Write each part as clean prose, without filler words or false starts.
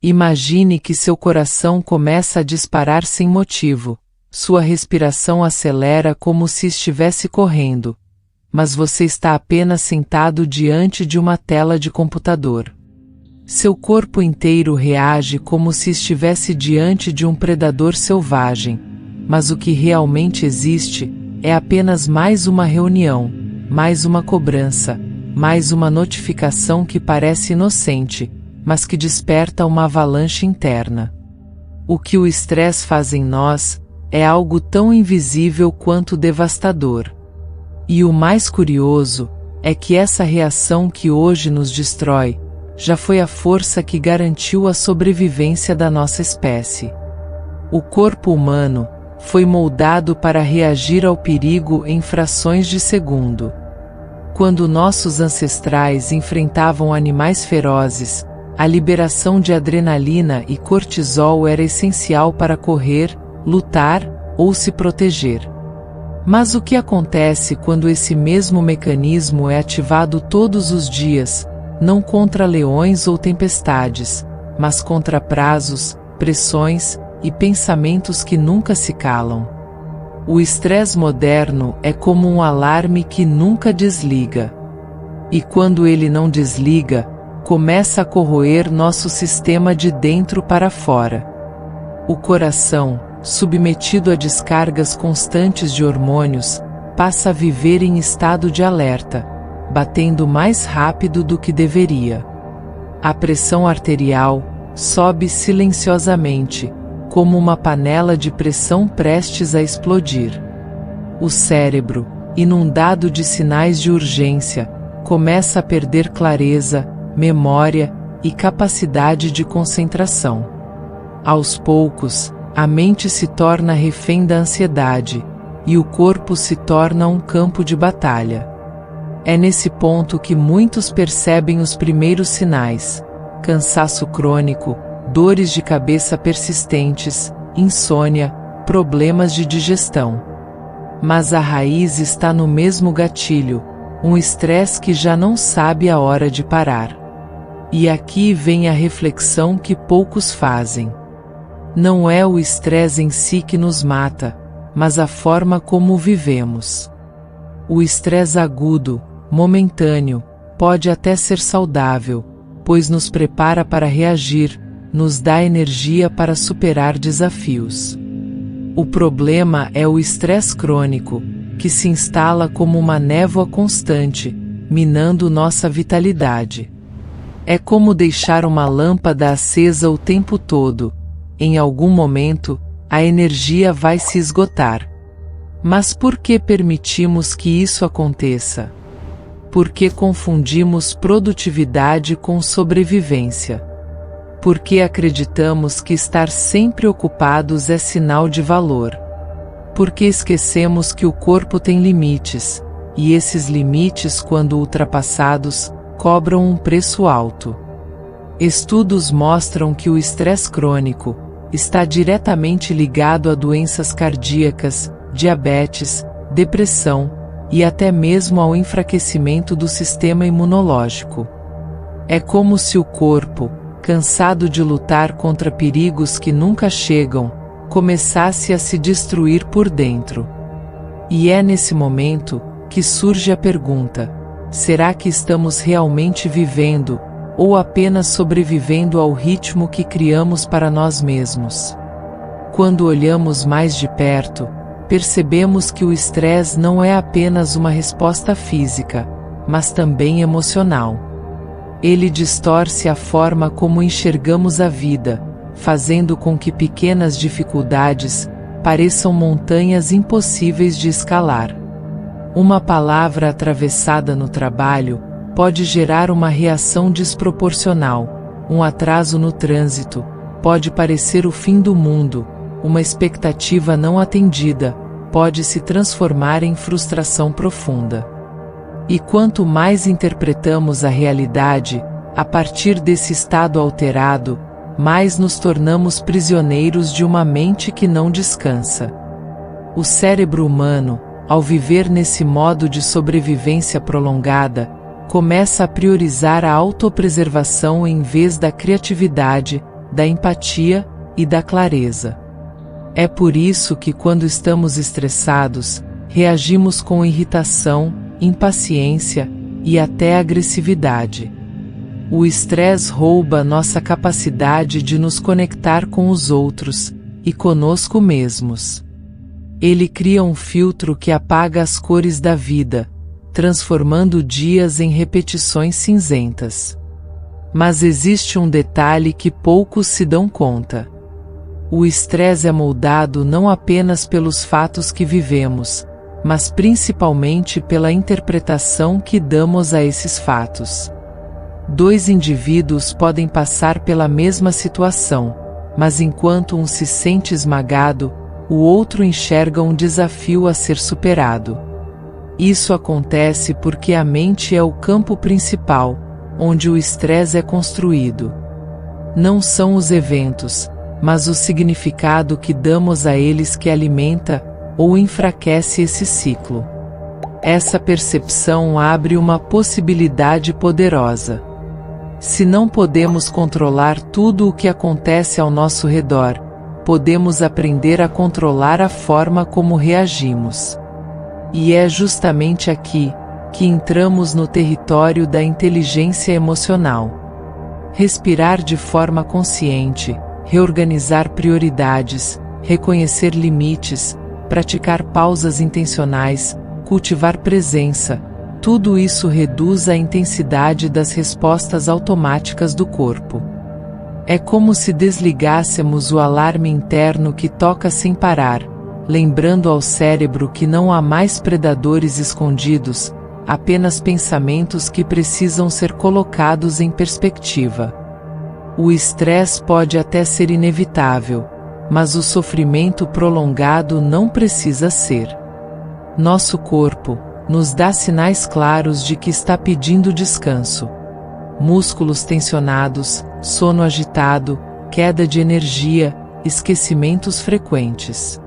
Imagine que seu coração começa a disparar sem motivo, sua respiração acelera como se estivesse correndo, mas você está apenas sentado diante de uma tela de computador. Seu corpo inteiro reage como se estivesse diante de um predador selvagem, mas o que realmente existe é apenas mais uma reunião, mais uma cobrança, mais uma notificação que parece inocente, mas que desperta uma avalanche interna. O que o estresse faz em nós é algo tão invisível quanto devastador. E o mais curioso é que essa reação que hoje nos destrói já foi a força que garantiu a sobrevivência da nossa espécie. O corpo humano foi moldado para reagir ao perigo em frações de segundo. Quando nossos ancestrais enfrentavam animais ferozes, a liberação de adrenalina e cortisol era essencial para correr, lutar ou se proteger. Mas o que acontece quando esse mesmo mecanismo é ativado todos os dias, não contra leões ou tempestades, mas contra prazos, pressões e pensamentos que nunca se calam? O estresse moderno é como um alarme que nunca desliga. E quando ele não desliga, começa a corroer nosso sistema de dentro para fora. O coração, submetido a descargas constantes de hormônios, passa a viver em estado de alerta, batendo mais rápido do que deveria. A pressão arterial sobe silenciosamente, como uma panela de pressão prestes a explodir. O cérebro, inundado de sinais de urgência, começa a perder clareza, memória e capacidade de concentração. Aos poucos, a mente se torna refém da ansiedade, e o corpo se torna um campo de batalha. É nesse ponto que muitos percebem os primeiros sinais: cansaço crônico, dores de cabeça persistentes, insônia, problemas de digestão. Mas a raiz está no mesmo gatilho, um estresse que já não sabe a hora de parar. E aqui vem a reflexão que poucos fazem. Não é o estresse em si que nos mata, mas a forma como o vivemos. O estresse agudo, momentâneo, pode até ser saudável, pois nos prepara para reagir, nos dá energia para superar desafios. O problema é o estresse crônico, que se instala como uma névoa constante, minando nossa vitalidade. É como deixar uma lâmpada acesa o tempo todo. Em algum momento, a energia vai se esgotar. Mas por que permitimos que isso aconteça? Porque confundimos produtividade com sobrevivência. Porque acreditamos que estar sempre ocupados é sinal de valor. Porque esquecemos que o corpo tem limites, e esses limites, quando ultrapassados, cobram um preço alto. Estudos mostram que o estresse crônico está diretamente ligado a doenças cardíacas, diabetes, depressão e até mesmo ao enfraquecimento do sistema imunológico. É como se o corpo, cansado de lutar contra perigos que nunca chegam, começasse a se destruir por dentro. E é nesse momento que surge a pergunta: será que estamos realmente vivendo, ou apenas sobrevivendo ao ritmo que criamos para nós mesmos? Quando olhamos mais de perto, percebemos que o estresse não é apenas uma resposta física, mas também emocional. Ele distorce a forma como enxergamos a vida, fazendo com que pequenas dificuldades pareçam montanhas impossíveis de escalar. Uma palavra atravessada no trabalho pode gerar uma reação desproporcional, um atraso no trânsito pode parecer o fim do mundo, uma expectativa não atendida pode se transformar em frustração profunda. E quanto mais interpretamos a realidade, a partir desse estado alterado, mais nos tornamos prisioneiros de uma mente que não descansa. O cérebro humano, ao viver nesse modo de sobrevivência prolongada, começa a priorizar a autopreservação em vez da criatividade, da empatia e da clareza. É por isso que, quando estamos estressados, reagimos com irritação, impaciência e até agressividade. O estresse rouba nossa capacidade de nos conectar com os outros e conosco mesmos. Ele cria um filtro que apaga as cores da vida, transformando dias em repetições cinzentas. Mas existe um detalhe que poucos se dão conta. O estresse é moldado não apenas pelos fatos que vivemos, mas principalmente pela interpretação que damos a esses fatos. Dois indivíduos podem passar pela mesma situação, mas enquanto um se sente esmagado, o outro enxerga um desafio a ser superado. Isso acontece porque a mente é o campo principal, onde o estresse é construído. Não são os eventos, mas o significado que damos a eles que alimenta ou enfraquece esse ciclo. Essa percepção abre uma possibilidade poderosa. Se não podemos controlar tudo o que acontece ao nosso redor, podemos aprender a controlar a forma como reagimos. E é justamente aqui que entramos no território da inteligência emocional. Respirar de forma consciente, reorganizar prioridades, reconhecer limites, praticar pausas intencionais, cultivar presença, tudo isso reduz a intensidade das respostas automáticas do corpo. É como se desligássemos o alarme interno que toca sem parar, lembrando ao cérebro que não há mais predadores escondidos, apenas pensamentos que precisam ser colocados em perspectiva. O estresse pode até ser inevitável, mas o sofrimento prolongado não precisa ser. Nosso corpo nos dá sinais claros de que está pedindo descanso. Músculos tensionados, sono agitado, queda de energia, esquecimentos frequentes.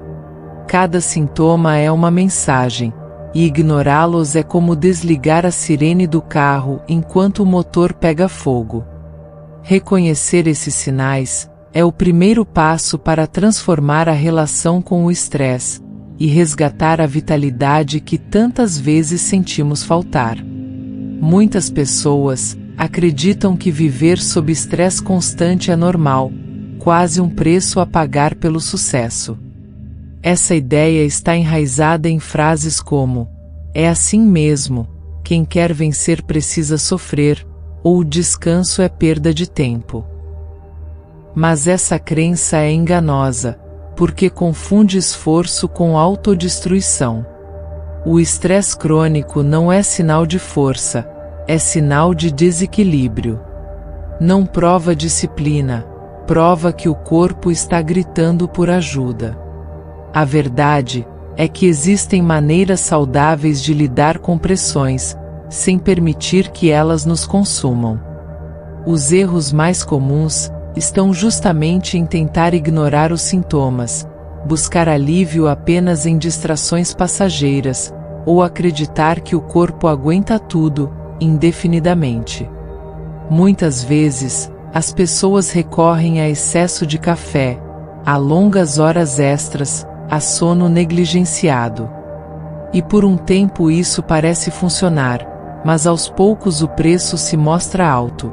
Cada sintoma é uma mensagem, e ignorá-los é como desligar a sirene do carro enquanto o motor pega fogo. Reconhecer esses sinais é o primeiro passo para transformar a relação com o estresse e resgatar a vitalidade que tantas vezes sentimos faltar. Muitas pessoas acreditam que viver sob estresse constante é normal, quase um preço a pagar pelo sucesso. Essa ideia está enraizada em frases como: "É assim mesmo, quem quer vencer precisa sofrer", ou "o descanso é perda de tempo". Mas essa crença é enganosa, porque confunde esforço com autodestruição. O estresse crônico não é sinal de força, é sinal de desequilíbrio. Não prova disciplina, prova que o corpo está gritando por ajuda. A verdade é que existem maneiras saudáveis de lidar com pressões, sem permitir que elas nos consumam. Os erros mais comuns estão justamente em tentar ignorar os sintomas, buscar alívio apenas em distrações passageiras, ou acreditar que o corpo aguenta tudo, indefinidamente. Muitas vezes, as pessoas recorrem a excesso de café, a longas horas extras, a sono negligenciado. E por um tempo isso parece funcionar, mas aos poucos o preço se mostra alto.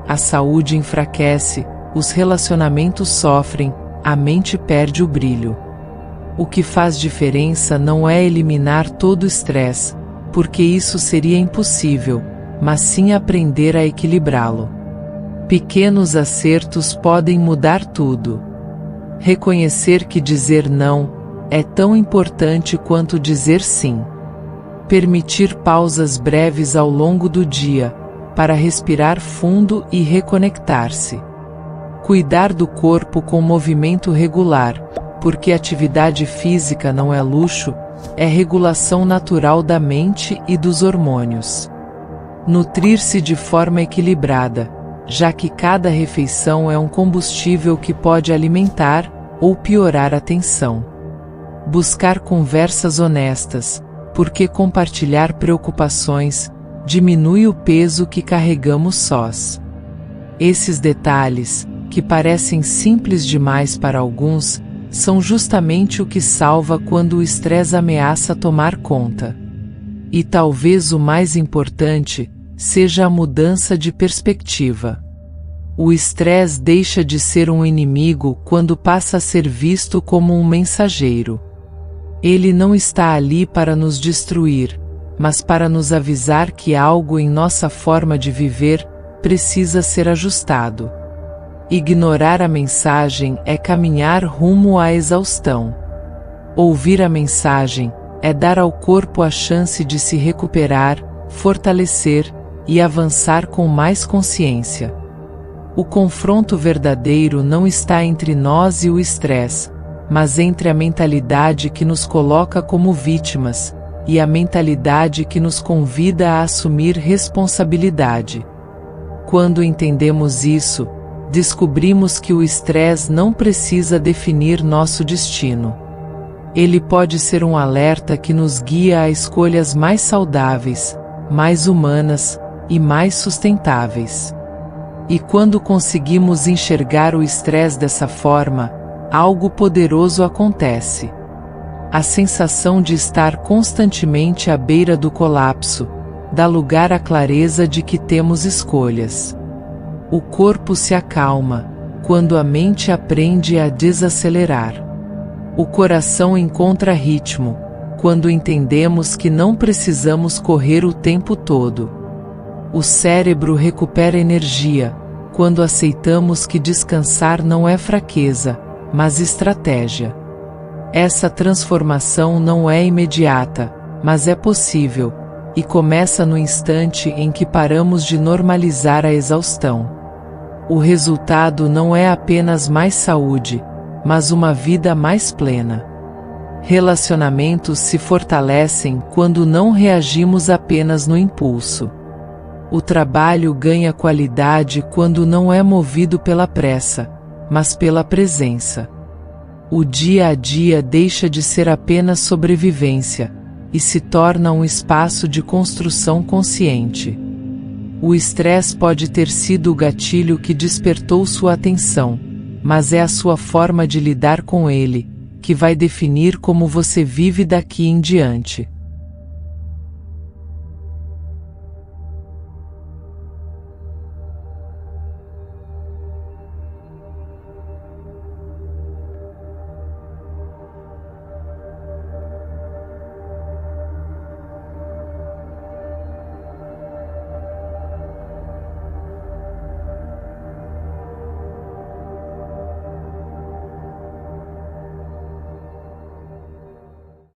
A saúde enfraquece, os relacionamentos sofrem, a mente perde o brilho. O que faz diferença não é eliminar todo o estresse, porque isso seria impossível, mas sim aprender a equilibrá-lo. Pequenos acertos podem mudar tudo. Reconhecer que dizer não é tão importante quanto dizer sim. Permitir pausas breves ao longo do dia, para respirar fundo e reconectar-se. Cuidar do corpo com movimento regular, porque atividade física não é luxo, é regulação natural da mente e dos hormônios. Nutrir-se de forma equilibrada, já que cada refeição é um combustível que pode alimentar ou piorar a tensão. Buscar conversas honestas, porque compartilhar preocupações diminui o peso que carregamos sós. Esses detalhes que parecem simples demais para alguns, são justamente o que salva quando o estresse ameaça tomar conta. E talvez o mais importante seja a mudança de perspectiva. O estresse deixa de ser um inimigo quando passa a ser visto como um mensageiro. Ele não está ali para nos destruir, mas para nos avisar que algo em nossa forma de viver precisa ser ajustado. Ignorar a mensagem é caminhar rumo à exaustão. Ouvir a mensagem é dar ao corpo a chance de se recuperar, fortalecer e avançar com mais consciência. O confronto verdadeiro não está entre nós e o estresse, mas entre a mentalidade que nos coloca como vítimas e a mentalidade que nos convida a assumir responsabilidade. Quando entendemos isso, descobrimos que o estresse não precisa definir nosso destino. Ele pode ser um alerta que nos guia a escolhas mais saudáveis, mais humanas e mais sustentáveis. E quando conseguimos enxergar o estresse dessa forma, algo poderoso acontece. A sensação de estar constantemente à beira do colapso dá lugar à clareza de que temos escolhas. O corpo se acalma quando a mente aprende a desacelerar. O coração encontra ritmo quando entendemos que não precisamos correr o tempo todo. O cérebro recupera energia quando aceitamos que descansar não é fraqueza, mas estratégia. Essa transformação não é imediata, mas é possível, e começa no instante em que paramos de normalizar a exaustão. O resultado não é apenas mais saúde, mas uma vida mais plena. Relacionamentos se fortalecem quando não reagimos apenas no impulso. O trabalho ganha qualidade quando não é movido pela pressa, mas pela presença. O dia a dia deixa de ser apenas sobrevivência e se torna um espaço de construção consciente. O estresse pode ter sido o gatilho que despertou sua atenção, mas é a sua forma de lidar com ele que vai definir como você vive daqui em diante.